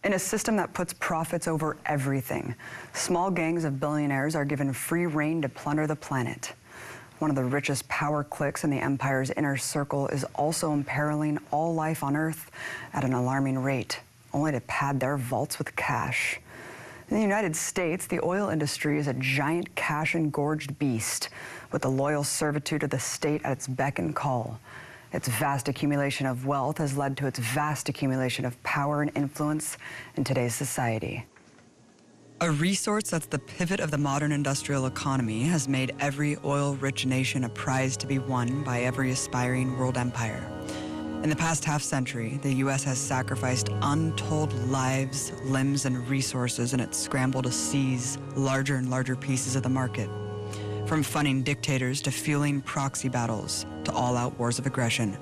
In a system that puts profits over everything, small gangs of billionaires are given free rein to plunder the planet. One of the richest power cliques in the empire's inner circle is also imperiling all life on Earth at an alarming rate, only to pad their vaults with cash. In the United States, the oil industry is a giant cash-engorged beast with the loyal servitude of the state at its beck and call. Its vast accumulation of wealth has led to its vast accumulation of power and influence in today's society. A resource that's the pivot of the modern industrial economy has made every oil-rich nation a prize to be won by every aspiring world empire. In the past half-century, the U.S. has sacrificed untold lives, limbs, and resources in its scramble to seize larger and larger pieces of the market. From funding dictators to fueling proxy battles to all-out wars of aggression.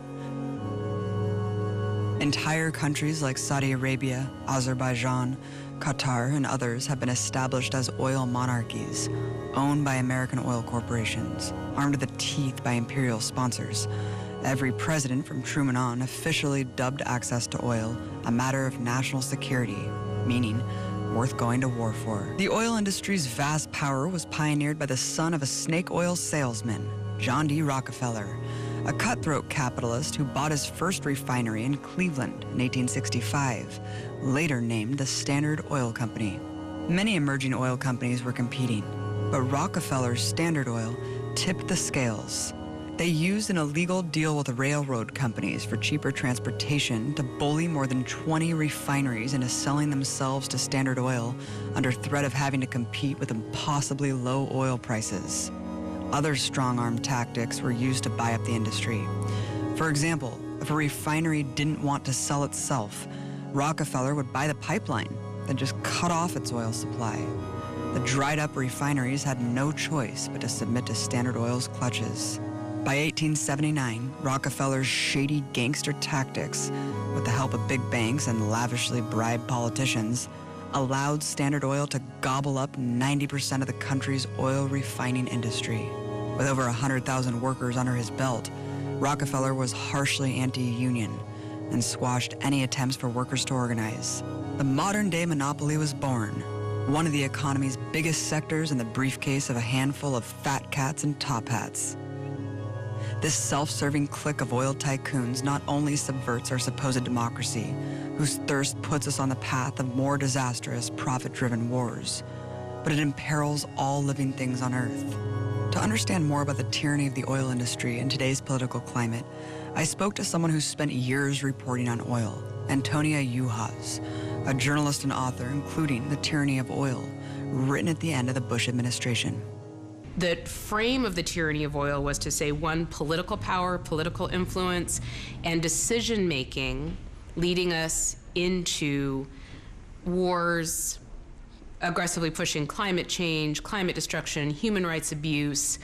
Entire countries like Saudi Arabia, Azerbaijan, Qatar, and others have been established as oil monarchies, owned by American oil corporations, armed to the teeth by imperial sponsors. Every president from Truman on officially dubbed access to oil a matter of national security, meaning worth going to war for. The oil industry's vast power was pioneered by the son of a snake oil salesman, John D. Rockefeller, a cutthroat capitalist who bought his first refinery in Cleveland in 1865, later named the Standard Oil Company. Many emerging oil companies were competing, but Rockefeller's Standard Oil tipped the scales. They used an illegal deal with railroad companies for cheaper transportation to bully more than 20 refineries into selling themselves to Standard Oil under threat of having to compete with impossibly low oil prices. Other strong-arm tactics were used to buy up the industry. For example, if a refinery didn't want to sell itself, Rockefeller would buy the pipeline, then just cut off its oil supply. The dried-up refineries had no choice but to submit to Standard Oil's clutches. By 1879, Rockefeller's shady gangster tactics, with the help of big banks and lavishly bribed politicians, allowed Standard Oil to gobble up 90% of the country's oil refining industry. With over 100,000 workers under his belt, Rockefeller was harshly anti-union and squashed any attempts for workers to organize. The modern-day monopoly was born, one of the economy's biggest sectors in the briefcase of a handful of fat cats and top hats. This self-serving clique of oil tycoons not only subverts our supposed democracy, whose thirst puts us on the path of more disastrous, profit-driven wars, but it imperils all living things on Earth. To understand more about the tyranny of the oil industry in today's political climate, I spoke to someone who spent years reporting on oil, Antonia Juhasz, a journalist and author including The Tyranny of Oil, written at the end of the Bush administration. The frame of the tyranny of oil was to say, one, political power, political influence, and decision-making leading us into wars, aggressively pushing climate change, climate destruction, human rights abuse,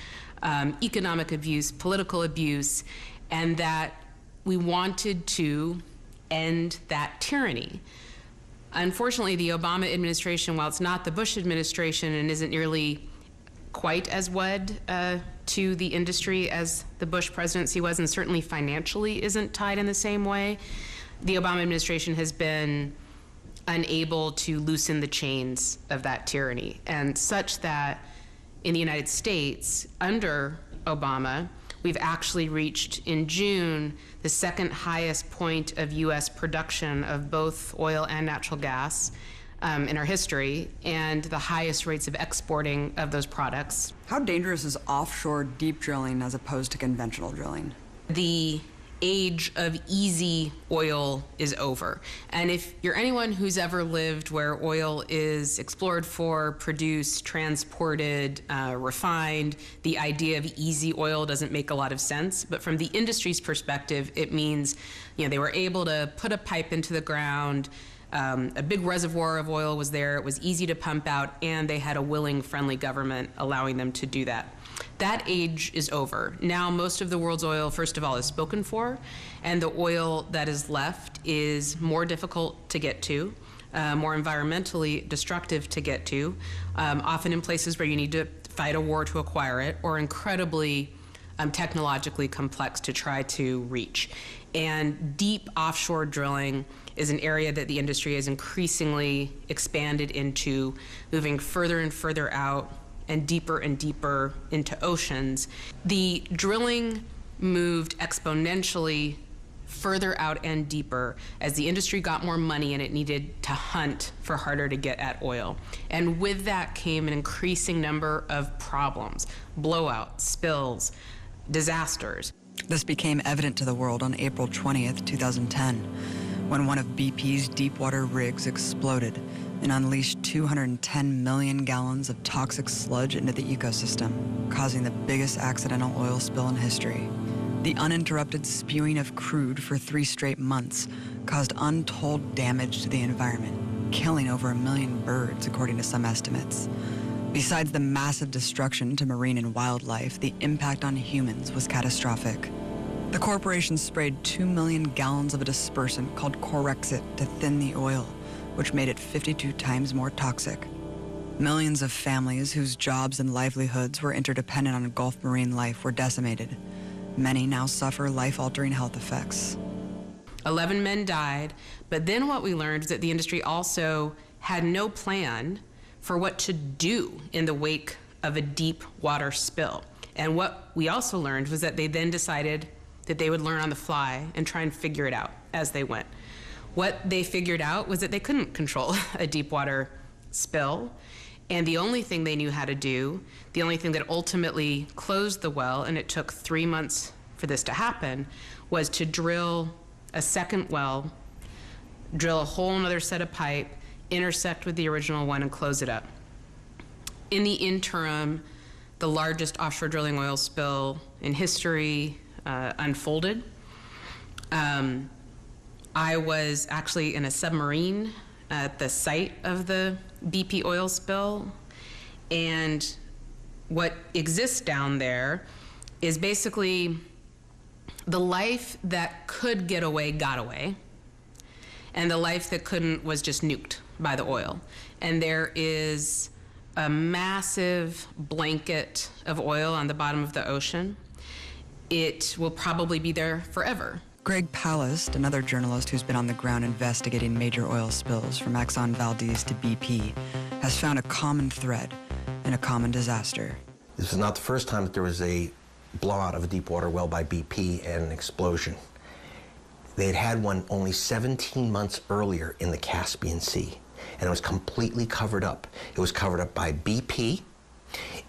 economic abuse, political abuse, and that we wanted to end that tyranny. Unfortunately, the Obama administration, while it's not the Bush administration and isn't nearly quite as wed to the industry as the Bush presidency was, and certainly financially isn't tied in the same way, the Obama administration has been unable to loosen the chains of that tyranny, and such that in the United States, under Obama, we've actually reached, in June, the second highest point of U.S. production of both oil and natural gas in our history, and the highest rates of exporting of those products. How dangerous is offshore deep drilling as opposed to conventional drilling? The age of easy oil is over. And if you're anyone who's ever lived where oil is explored for, produced, transported, refined, the idea of easy oil doesn't make a lot of sense. But from the industry's perspective, it means, they were able to put a pipe into the ground, a big reservoir of oil was there, it was easy to pump out, and they had a willing, friendly government allowing them to do that. That age is over. Now most of the world's oil, first of all, is spoken for, and the oil that is left is more difficult to get to, more environmentally destructive to get to, often in places where you need to fight a war to acquire it, or incredibly technologically complex to try to reach. And deep offshore drilling is an area that the industry has increasingly expanded into, moving further and further out and deeper into oceans. The drilling moved exponentially further out and deeper as the industry got more money and it needed to hunt for harder to get at oil. And with that came an increasing number of problems, blowouts, spills, disasters. This became evident to the world on April 20th, 2010, when one of BP's deepwater rigs exploded and unleashed 210 million gallons of toxic sludge into the ecosystem, causing the biggest accidental oil spill in history. The uninterrupted spewing of crude for 3 straight months caused untold damage to the environment, killing over 1 million birds, according to some estimates. Besides the massive destruction to marine and wildlife, the impact on humans was catastrophic. The corporation sprayed 2 million gallons of a dispersant called Corexit to thin the oil, which made it 52 times more toxic. Millions of families whose jobs and livelihoods were interdependent on Gulf marine life were decimated. Many now suffer life-altering health effects. 11 men died, but then what we learned is that the industry also had no plan for what to do in the wake of a deep water spill. And what we also learned was that they then decided that they would learn on the fly and try and figure it out as they went. What they figured out was that they couldn't control a deep water spill. And the only thing they knew how to do, the only thing that ultimately closed the well, and it took 3 months for this to happen, was to drill a second well, drill a whole nother set of pipe, intersect with the original one, and close it up. In the interim, the largest offshore drilling oil spill in history unfolded. I was actually in a submarine at the site of the BP oil spill, and what exists down there is basically the life that could get away got away, and the life that couldn't was just nuked by the oil. And there is a massive blanket of oil on the bottom of the ocean. It will probably be there forever. Greg Palast, another journalist who's been on the ground investigating major oil spills from Exxon Valdez to BP, has found a common thread in a common disaster. This is not the first time that there was a blowout of a deep water well by BP and an explosion. They had had one only 17 months earlier in the Caspian Sea, and it was completely covered up. It was covered up by BP.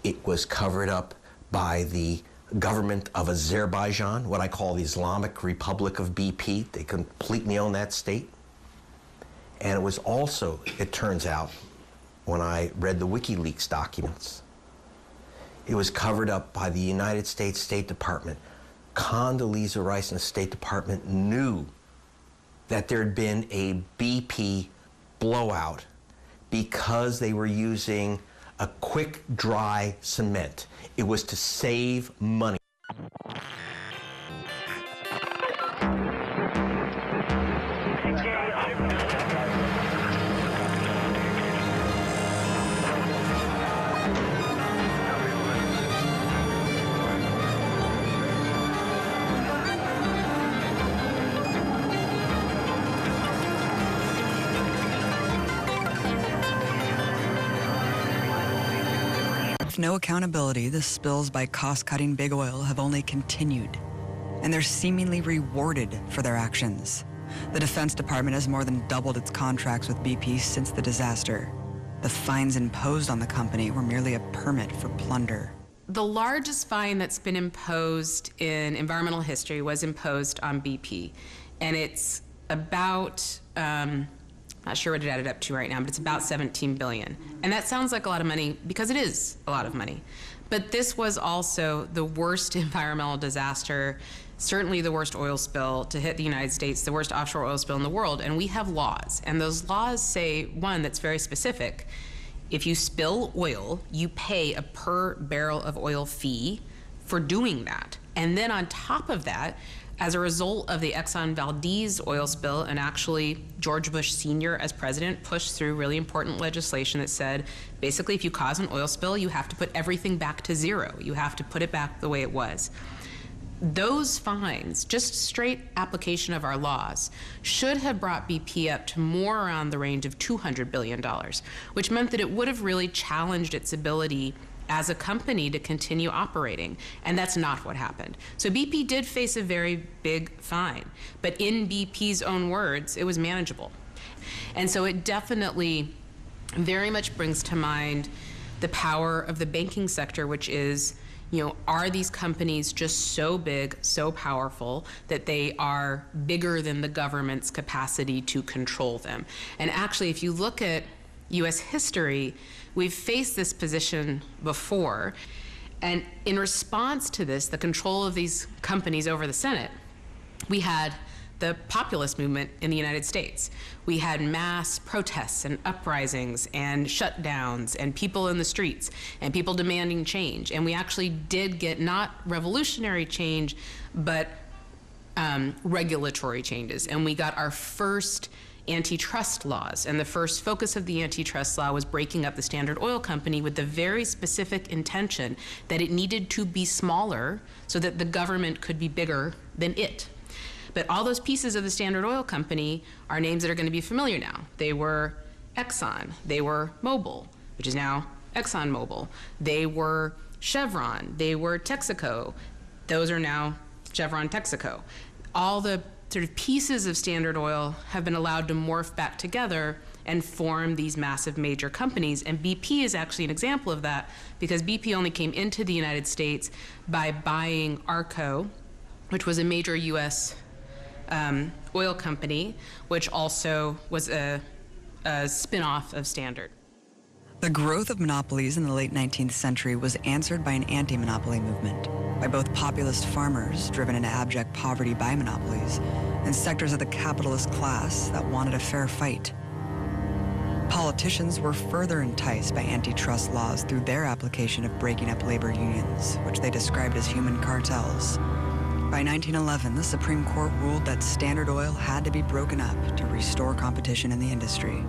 It was covered up by the government of Azerbaijan, what I call the Islamic Republic of BP. They completely own that state. And it was also, it turns out, when I read the WikiLeaks documents, it was covered up by the United States State Department. Condoleezza Rice and the State Department knew that there had been a BP blowout because they were using a quick dry cement. It was to save money. With no accountability, the spills by cost-cutting big oil have only continued, and they're seemingly rewarded for their actions. The Defense Department has more than doubled its contracts with BP since the disaster. The fines imposed on the company were merely a permit for plunder. The largest fine that's been imposed in environmental history was imposed on BP, and it's about, not sure what it added up to right now, but it's about 17 billion. And that sounds like a lot of money because it is a lot of money. But this was also the worst environmental disaster, certainly the worst oil spill to hit the United States, the worst offshore oil spill in the world. And we have laws, and those laws say, one that's very specific: if you spill oil, you pay a per barrel of oil fee for doing that. And then on top of that, as a result of the Exxon Valdez oil spill, and actually George Bush Sr. as president pushed through really important legislation that said, basically, if you cause an oil spill, you have to put everything back to zero. You have to put it back the way it was. Those fines, just straight application of our laws, should have brought BP up to more around the range of $200 billion, which meant that it would have really challenged its ability as a company to continue operating, and that's not what happened. So BP did face a very big fine, but in BP's own words, it was manageable. And so it definitely very much brings to mind the power of the banking sector, which is, are these companies just so big, so powerful that they are bigger than the government's capacity to control them? And actually, if you look at US history, we've faced this position before. And in response to this, the control of these companies over the Senate, we had the populist movement in the United States. We had mass protests and uprisings and shutdowns and people in the streets and people demanding change. And we actually did get not revolutionary change, but regulatory changes. And we got our first antitrust laws. And the first focus of the antitrust law was breaking up the Standard Oil Company with the very specific intention that it needed to be smaller so that the government could be bigger than it. But all those pieces of the Standard Oil Company are names that are going to be familiar now. They were Exxon, they were Mobil, which is now ExxonMobil. They were Chevron, they were Texaco. Those are now Chevron, Texaco. All the sort of pieces of Standard Oil have been allowed to morph back together and form these massive major companies. And BP is actually an example of that, because BP only came into the United States by buying Arco, which was a major US oil company, which also was a spin-off of Standard. The growth of monopolies in the late 19th century was answered by an anti-monopoly movement, by both populist farmers driven into abject poverty by monopolies, and sectors of the capitalist class that wanted a fair fight. Politicians were further enticed by antitrust laws through their application of breaking up labor unions, which they described as human cartels. By 1911, the Supreme Court ruled that Standard Oil had to be broken up to restore competition in the industry.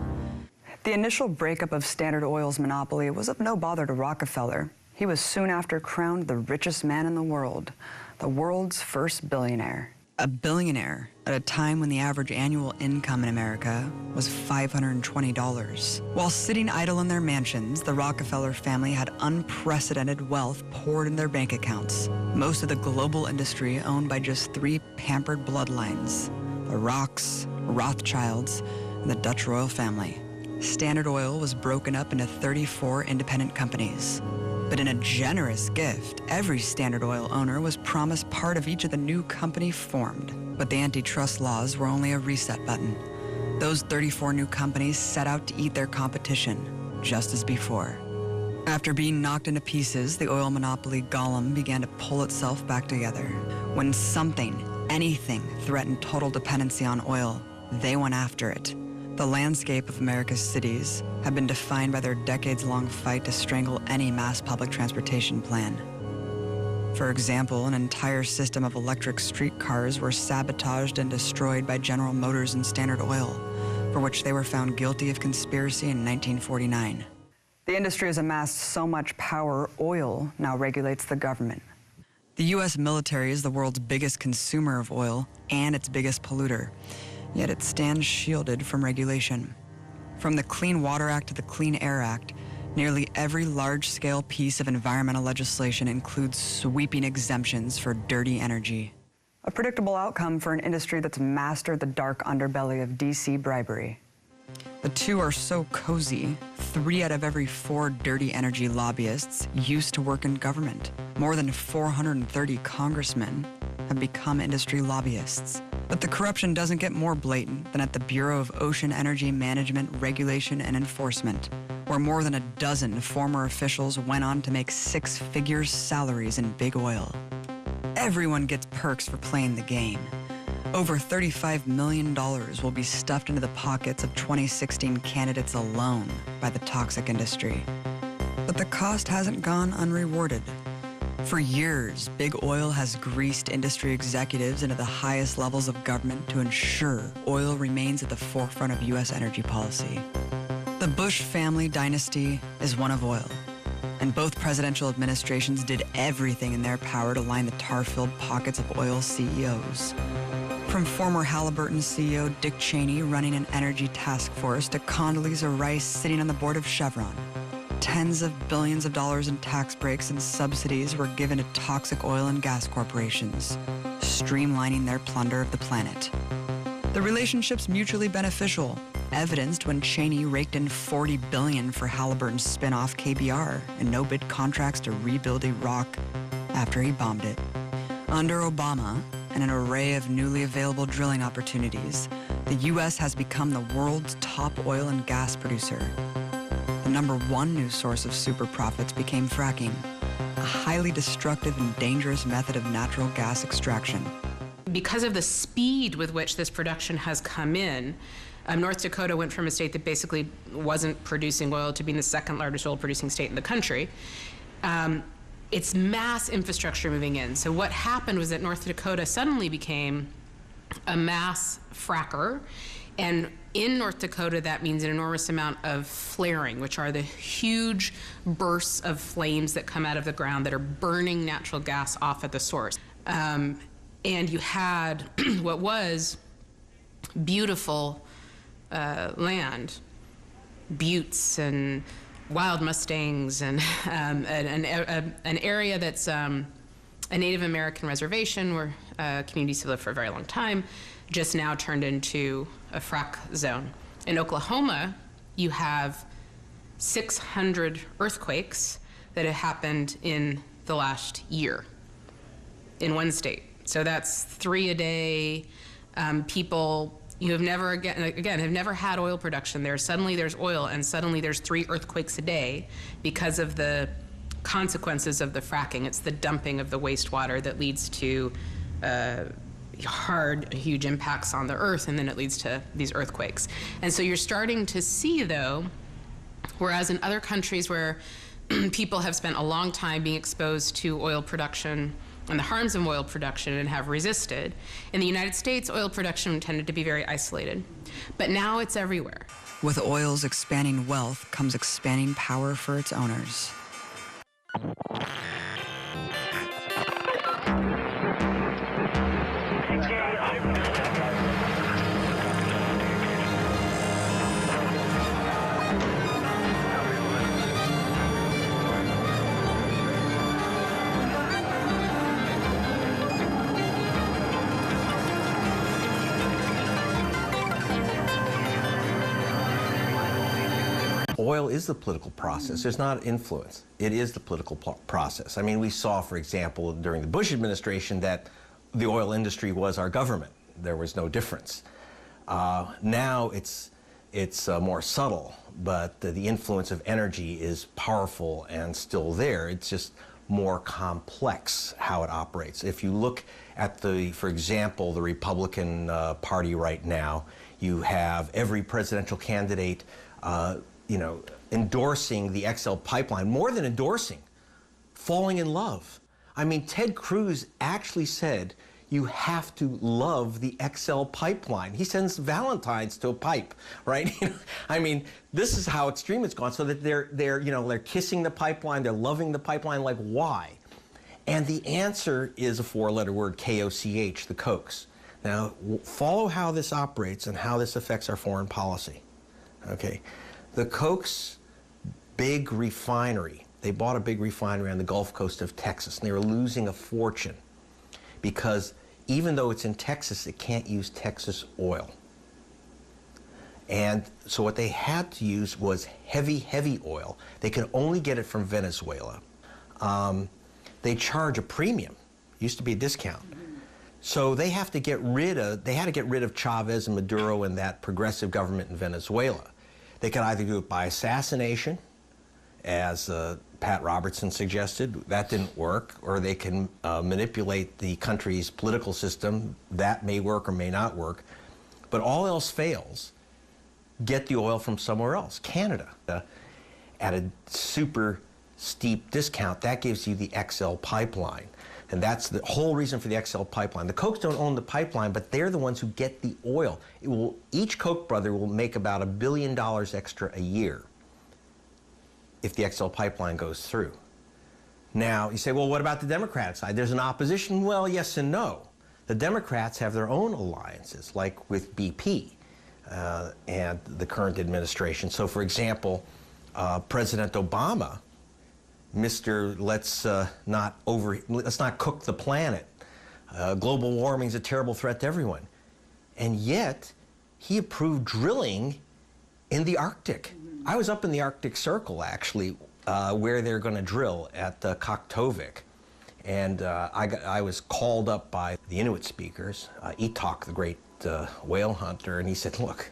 The initial breakup of Standard Oil's monopoly was of no bother to Rockefeller. He was soon after crowned the richest man in the world's first billionaire. A billionaire at a time when the average annual income in America was $520. While sitting idle in their mansions, the Rockefeller family had unprecedented wealth poured in their bank accounts. Most of the global industry owned by just three pampered bloodlines: the Rocks, Rothschilds, and the Dutch royal family. Standard Oil was broken up into 34 independent companies. But in a generous gift, every Standard Oil owner was promised part of each of the new company formed. But the antitrust laws were only a reset button. Those 34 new companies set out to eat their competition, just as before. After being knocked into pieces, the oil monopoly golem began to pull itself back together. When something, anything, threatened total dependency on oil, they went after it. The landscape of America's cities have been defined by their decades-long fight to strangle any mass public transportation plan. For example, an entire system of electric streetcars were sabotaged and destroyed by General Motors and Standard Oil, for which they were found guilty of conspiracy in 1949. The industry has amassed so much power, oil now regulates the government. The U.S. military is the world's biggest consumer of oil and its biggest polluter, yet it stands shielded from regulation. From the Clean Water Act to the Clean Air Act, nearly every large-scale piece of environmental legislation includes sweeping exemptions for dirty energy. A predictable outcome for an industry that's mastered the dark underbelly of DC bribery. The two are so cozy, 3 out of every 4 dirty energy lobbyists used to work in government. More than 430 congressmen have become industry lobbyists. But the corruption doesn't get more blatant than at the Bureau of Ocean Energy Management, Regulation, and Enforcement, where more than a dozen former officials went on to make 6-figure salaries in big oil. Everyone gets perks for playing the game. Over $35 million will be stuffed into the pockets of 2016 candidates alone by the toxic industry. But the cost hasn't gone unrewarded. For years, big oil has greased industry executives into the highest levels of government to ensure oil remains at the forefront of U.S. energy policy. The Bush family dynasty is one of oil. And both presidential administrations did everything in their power to line the tar-filled pockets of oil CEOs. From former Halliburton CEO Dick Cheney running an energy task force to Condoleezza Rice sitting on the board of Chevron, tens of billions of dollars in tax breaks and subsidies were given to toxic oil and gas corporations, streamlining their plunder of the planet. The relationship's mutually beneficial, evidenced when Cheney raked in $40 billion for Halliburton's spin-off KBR and no-bid contracts to rebuild Iraq after he bombed it. Under Obama and an array of newly available drilling opportunities, the U.S. has become the world's top oil and gas producer. The #1 new source of super profits became fracking, a highly destructive and dangerous method of natural gas extraction. Because of the speed with which this production has come in, North Dakota went from a state that basically wasn't producing oil to being the second largest oil producing state in the country. It's mass infrastructure moving in. So what happened was that North Dakota suddenly became a mass fracker. And in North Dakota, that means an enormous amount of flaring, which are the huge bursts of flames that come out of the ground that are burning natural gas off at the source. And you had what was beautiful land, buttes and wild mustangs, and an area that's a Native American reservation where communities have lived for a very long time, just now turned into a frack zone. In Oklahoma, you have 600 earthquakes that have happened in the last year in one state. So that's 3 a day. People, you have never, again, have never had oil production there. Suddenly there's oil, and suddenly there's 3 earthquakes a day because of the consequences of the fracking. It's the dumping of the wastewater that leads to huge impacts on the earth, and then it leads to these earthquakes. And so you're starting to see, though, whereas in other countries where people have spent a long time being exposed to oil production and the harms of oil production and have resisted, in the United States, oil production tended to be very isolated. But now it's everywhere. With oil's expanding wealth comes expanding power for its owners. Oil is the political process. There's not influence. It is the political process. I mean, we saw, for example, during the Bush administration that the oil industry was our government. There was no difference. Now it's more subtle, but the influence of energy is powerful and still there. It's just more complex how it operates. If you look at for example, the Republican Party right now, you have every presidential candidate endorsing the XL pipeline, more than endorsing, falling in love. I mean, Ted Cruz actually said, you have to love the XL pipeline. He sends Valentines to a pipe, right? I mean, this is how extreme it's gone, so that they're kissing the pipeline, they're loving the pipeline, like why? And the answer is a 4-letter word, KOCH, the Kochs. Now, follow how this operates and how this affects our foreign policy, okay? The Kochs' big refinery, they bought a big refinery on the Gulf Coast of Texas, and they were losing a fortune because even though it's in Texas, it can't use Texas oil. And so what they had to use was heavy, heavy oil. They could only get it from Venezuela. They charge a premium, used to be a discount. So they had to get rid of Chavez and Maduro and that progressive government in Venezuela. They could either do it by assassination, as Pat Robertson suggested, that didn't work, or they can manipulate the country's political system, that may work or may not work. But all else fails, get the oil from somewhere else, Canada, at a super steep discount. That gives you the XL pipeline. And that's the whole reason for the XL pipeline. The Kochs don't own the pipeline, but they're the ones who get the oil. Each Koch brother will make about $1 billion extra a year if the XL pipeline goes through. Now, you say, well, what about the Democratic side? There's an opposition? Well, yes and no. The Democrats have their own alliances, like with BP and the current administration. So, for example, President Obama, let's not cook the planet. Global warming is a terrible threat to everyone. And yet, he approved drilling in the Arctic. I was up in the Arctic Circle, actually, where they're going to drill at Kaktovik. And I was called up by the Inuit speakers, Etok, the great whale hunter, and he said, look,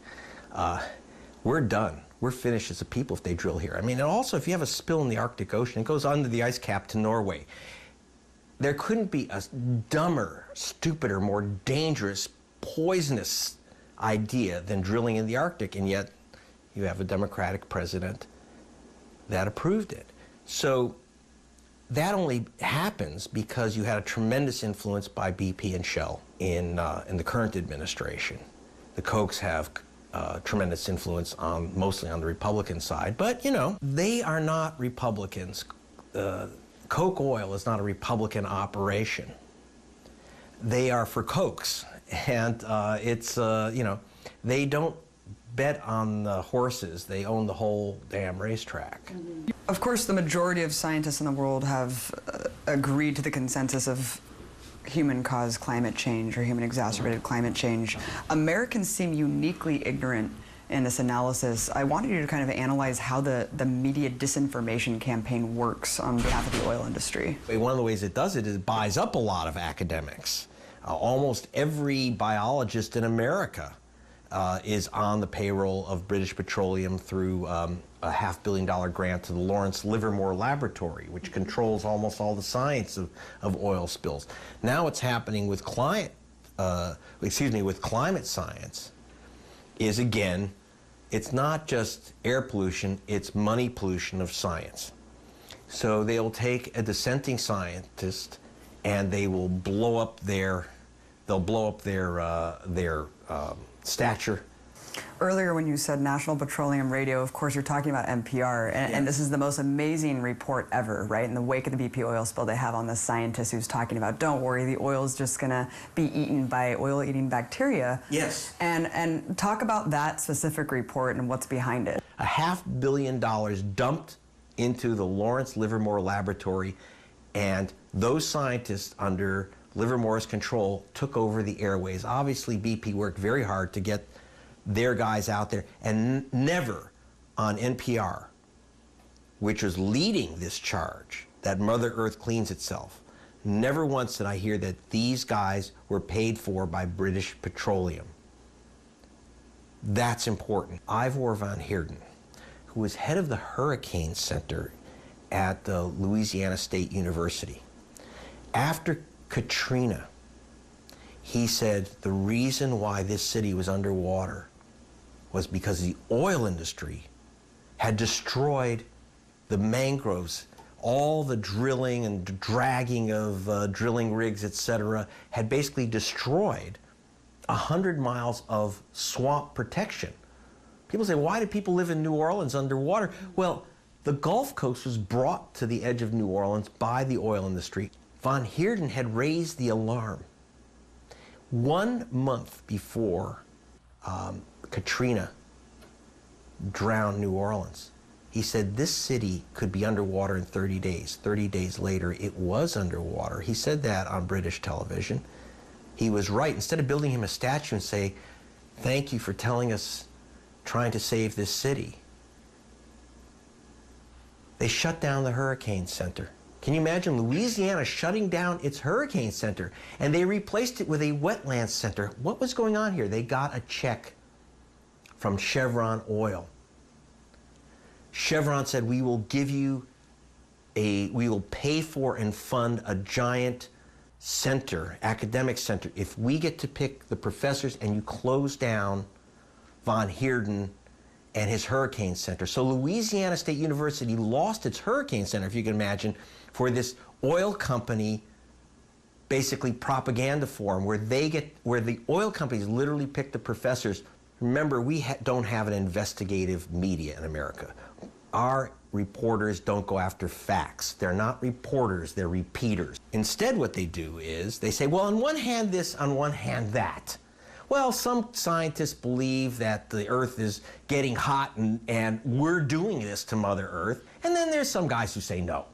we're done. We're finished as a people if they drill here. I mean, and also if you have a spill in the Arctic Ocean, it goes under the ice cap to Norway. There couldn't be a dumber, stupider, more dangerous, poisonous idea than drilling in the Arctic, and yet you have a Democratic president that approved it. So that only happens because you had a tremendous influence by BP and Shell in the current administration. The Kochs have tremendous influence mostly on the Republican side, but you know, they are not Republicans. Koch Oil is not a Republican operation. They are for Kochs, and you know, they don't bet on the horses, they own the whole damn racetrack. Of course, the majority of scientists in the world have agreed to the consensus of human-caused climate change or human-exacerbated climate change. Americans seem uniquely ignorant in this analysis. I wanted you to kind of analyze how the media disinformation campaign works on behalf of the oil industry. One of the ways it does it is it buys up a lot of academics. Almost every biologist in America is on the payroll of British Petroleum through a $500 million grant to the Lawrence Livermore Laboratory, which controls almost all the science of oil spills. Now what's happening with climate science is, again, it's not just air pollution, it's money pollution of science. So they'll take a dissenting scientist and they will blow up their stature. Earlier when you said National Petroleum Radio, of course you're talking about NPR, and this is the most amazing report ever, right? In the wake of the BP oil spill, they have on this scientist who's talking about, don't worry, the oil is just gonna be eaten by oil-eating bacteria. Yes. And talk about that specific report and what's behind it. $500 million dumped into the Lawrence Livermore Laboratory, and those scientists under Livermore's control took over the airways. Obviously, BP worked very hard to get their guys out there, and never on NPR, which was leading this charge, that Mother Earth cleans itself, never once did I hear that these guys were paid for by British Petroleum. That's important. Ivor van Heerden, who was head of the Hurricane Center at Louisiana State University, after Katrina, he said the reason why this city was underwater was because the oil industry had destroyed the mangroves. All the drilling and dragging of drilling rigs, etc., had basically destroyed 100 miles of swamp protection. People say, why do people live in New Orleans underwater? Well, the Gulf Coast was brought to the edge of New Orleans by the oil industry. Van Heerden had raised the alarm 1 month before Katrina drowned New Orleans. He said this city could be underwater in 30 days. 30 days later, it was underwater. He said that on British television. He was right. Instead of building him a statue and say, thank you for telling us, trying to save this city, they shut down the Hurricane Center. Can you imagine Louisiana shutting down its Hurricane Center, and they replaced it with a wetlands center? What was going on here? They got a check from Chevron Oil. Chevron said, we will pay for and fund a giant center, academic center, if we get to pick the professors and you close down Van Heerden and his Hurricane Center. So Louisiana State University lost its Hurricane Center, if you can imagine, for this oil company, basically propaganda forum, where the oil companies literally pick the professors. Remember, we don't have an investigative media in America. Our reporters don't go after facts. They're not reporters, they're repeaters. Instead, what they do is they say, well, on one hand this, on one hand that. Well, some scientists believe that the Earth is getting hot and we're doing this to Mother Earth. And then there's some guys who say no.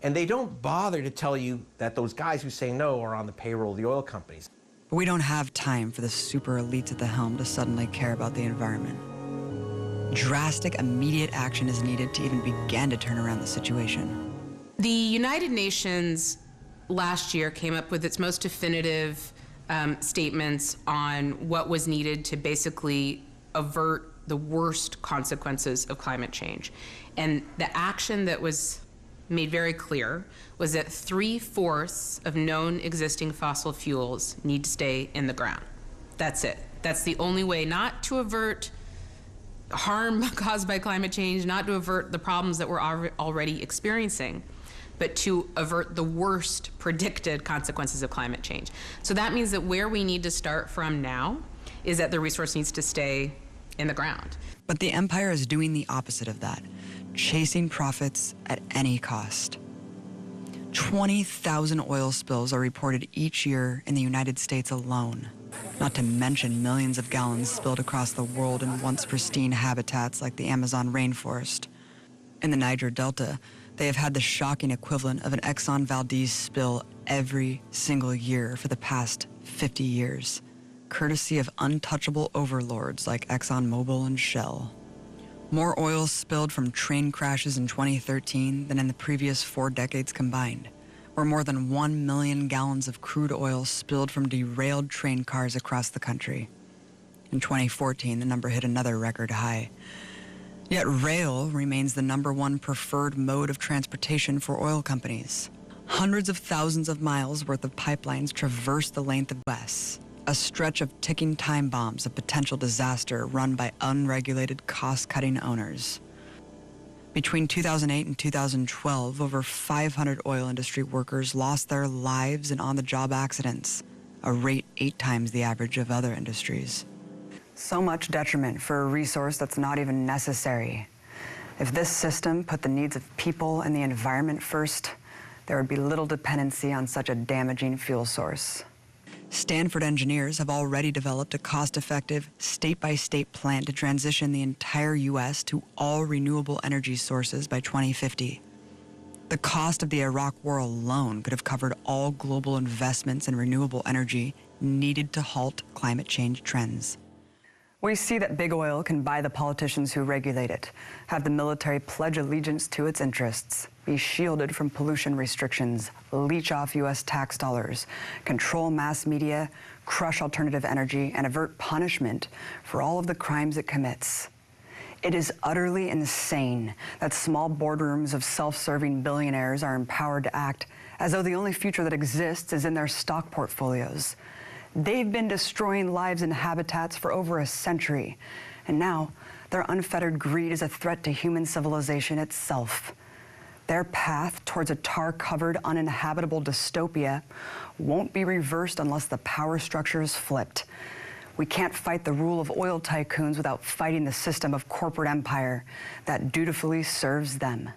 And they don't bother to tell you that those guys who say no are on the payroll of the oil companies. But we don't have time for the super elites at the helm to suddenly care about the environment. Drastic, immediate action is needed to even begin to turn around the situation. The United Nations last year came up with its most definitive statements on what was needed to basically avert the worst consequences of climate change. And the action that was made very clear was that 3/4 of known existing fossil fuels need to stay in the ground. That's it. That's the only way not to avert harm caused by climate change, not to avert the problems that we're already experiencing, but to avert the worst predicted consequences of climate change. So that means that where we need to start from now is that the resource needs to stay in the ground. But the empire is doing the opposite of that, chasing profits at any cost. 20,000 oil spills are reported each year in the United States alone, not to mention millions of gallons spilled across the world in once pristine habitats like the Amazon rainforest. In the Niger Delta, they have had the shocking equivalent of an Exxon Valdez spill every single year for the past 50 years, courtesy of untouchable overlords like ExxonMobil and Shell. More oil spilled from train crashes in 2013 than in the previous 4 decades combined, or more than 1 million gallons of crude oil spilled from derailed train cars across the country. In 2014, the number hit another record high. Yet rail remains the #1 preferred mode of transportation for oil companies. Hundreds of thousands of miles worth of pipelines traverse the length of West, a stretch of ticking time bombs of potential disaster run by unregulated, cost-cutting owners. Between 2008 and 2012, over 500 oil industry workers lost their lives in on-the-job accidents, a rate 8 times the average of other industries. So much detriment for a resource that's not even necessary. If this system put the needs of people and the environment first, there would be little dependency on such a damaging fuel source. Stanford engineers have already developed a cost-effective, state-by-state plan to transition the entire U.S. to all renewable energy sources by 2050. The cost of the Iraq war alone could have covered all global investments in renewable energy needed to halt climate change trends. We see that big oil can buy the politicians who regulate it, have the military pledge allegiance to its interests, be shielded from pollution restrictions, leech off U.S. tax dollars, control mass media, crush alternative energy, and avert punishment for all of the crimes it commits. It is utterly insane that small boardrooms of self-serving billionaires are empowered to act as though the only future that exists is in their stock portfolios. They've been destroying lives and habitats for over a century, and now their unfettered greed is a threat to human civilization itself. Their path towards a tar-covered, uninhabitable dystopia won't be reversed unless the power structure is flipped. We can't fight the rule of oil tycoons without fighting the system of corporate empire that dutifully serves them.